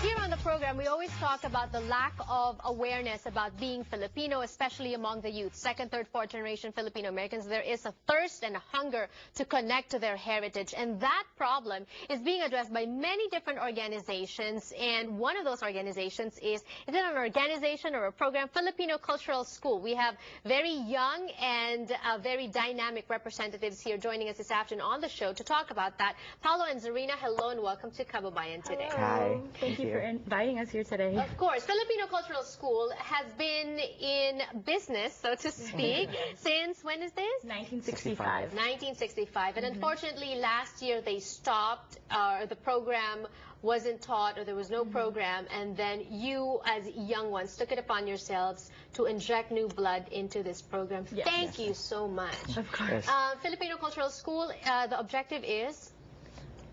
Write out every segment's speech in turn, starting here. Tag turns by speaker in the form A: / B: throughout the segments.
A: Here on the program, we always talk about the lack of awareness about being Filipino, especially among the youth. Second, third, fourth generation Filipino Americans, there is a thirst and a hunger to connect to their heritage. And that problem is being addressed by many different organizations. And one of those organizations is it an organization or a program? Filipino Cultural School. We have very young and very dynamic representatives here joining us this afternoon on the show to talk about that. Paolo and Zarina, hello and welcome to Kababayan today.
B: Hi.
C: Thank you for inviting us here today.
A: Of course. Filipino Cultural School has been in business, so to speak, since, when is this?
C: 1965.
A: 1965. And unfortunately, last year they stopped, the program wasn't taught, or there was no program, and then you, as young ones, took it upon yourselves to inject new blood into this program.
C: Yes.
A: Thank you so much.
C: Of course.
A: Filipino Cultural School, the objective is?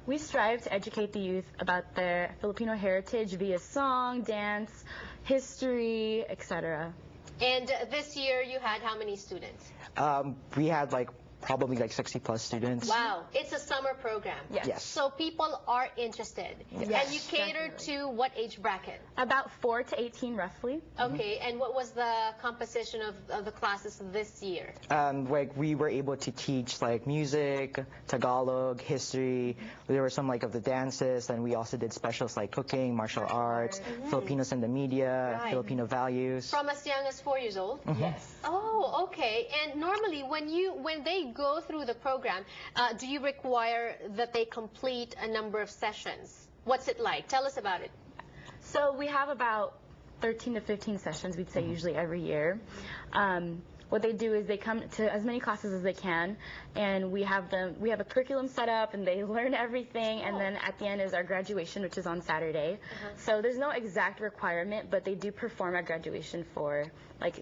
C: We strive to educate the youth about their Filipino heritage via song, dance, history, etc.
A: And this year you had how many students?
B: We had probably 60+ students.
A: Wow, it's a summer program.
C: Yes.
A: So people are interested.
C: Yes,
A: And you cater
C: definitely.
A: to what age bracket?
C: About 4 to 18 roughly.
A: Okay, and what was the composition of the classes this year?
B: We were able to teach music, Tagalog, history. There were some of the dances, and we also did specials like cooking, martial arts, Filipinos in the media,
A: Right.
B: Filipino values.
A: From as young as 4 years old?
C: Yes.
A: Oh, okay. And normally when they go through the program, do you require that they complete a number of sessions? What's it like? Tell us about it.
C: So we have about 13 to 15 sessions, we'd say, usually every year. What they do is they come to as many classes as they can, and we have a curriculum set up, and they learn everything, and then at the end is our graduation, which is on Saturday. So there's no exact requirement, but they do perform at graduation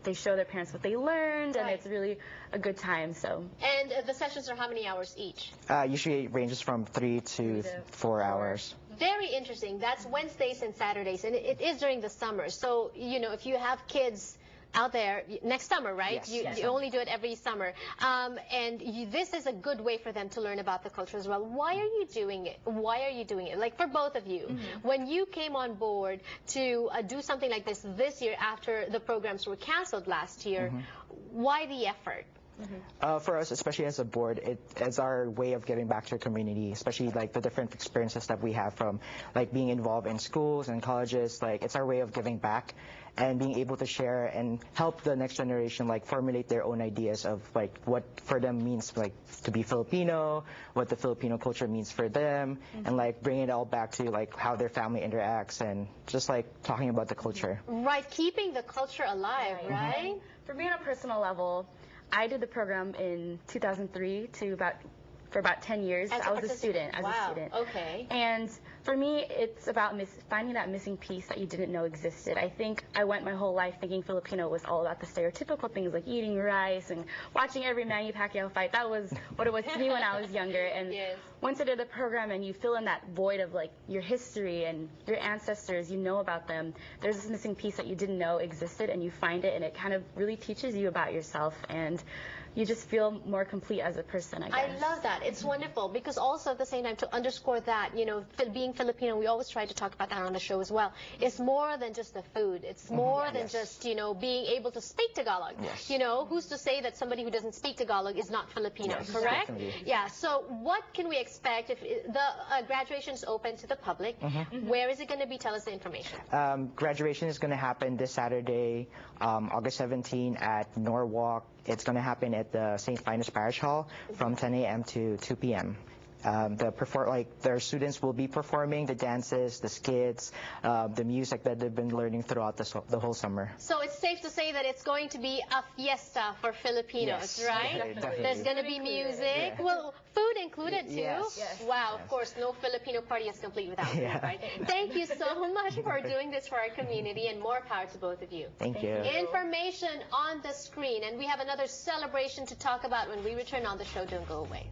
C: they show their parents what they learned, and it's really a good time. So.
A: And the sessions are how many hours each?
B: Usually it ranges from 3 to 4 hours.
A: Very interesting. That's Wednesdays and Saturdays, and it is during the summer. So, if you have kids out there next summer, right?
B: Yes.
A: You only do it every summer. This is a good way for them to learn about the culture as well. Why are you doing it? Why are you doing it? Like for both of you, when you came on board to do something like this year after the programs were canceled last year, why the effort?
B: For us, especially as a board, it's our way of giving back to our community, especially the different experiences that we have from being involved in schools and colleges. It's our way of giving back and being able to share and help the next generation formulate their own ideas of what for them means to be Filipino, what the Filipino culture means for them, and bring it all back to how their family interacts and just talking about the culture.
A: Right, keeping the culture alive, right?
C: For me on a personal level, I did the program in 2003 for about 10 years. I was a student.
A: Okay.
C: And for me, it's about finding that missing piece that you didn't know existed. I think I went my whole life thinking Filipino was all about the stereotypical things like eating rice and watching every Manny Pacquiao fight. That was what it was to me when I was younger. And once I did the program and you fill in that void of your history and your ancestors, you know about them, there's this missing piece that you didn't know existed, and you find it, and it kind of really teaches you about yourself, and you just feel more complete as a person, I guess.
A: I love that. It's wonderful because also at the same time, to underscore that, being Filipino, we always try to talk about that on the show as well. It's more than just the food. It's more than just, being able to speak Tagalog. Who's to say that somebody who doesn't speak Tagalog is not Filipino, correct?
B: Definitely.
A: Yeah, so what can we expect if the graduation is open to the public? Where is it going to be? Tell us the information.
B: Graduation is going to happen this Saturday, August 17 at Norwalk. It's going to happen at the St. Finus Parish Hall from 10 a.m. to 2 p.m. Their students will be performing the dances, the skits, the music that they've been learning throughout the whole summer.
A: So it's safe to say that it's going to be a fiesta for Filipinos, right?
B: Definitely.
A: There's going to be music. Well, food included too.
B: Yes.
A: Wow, of course, no Filipino party is complete without food, right? Thank you so much for doing this for our community, and more power to both of you.
B: Thank you.
A: Information on the screen, and we have another celebration to talk about when we return on the show. Don't go away.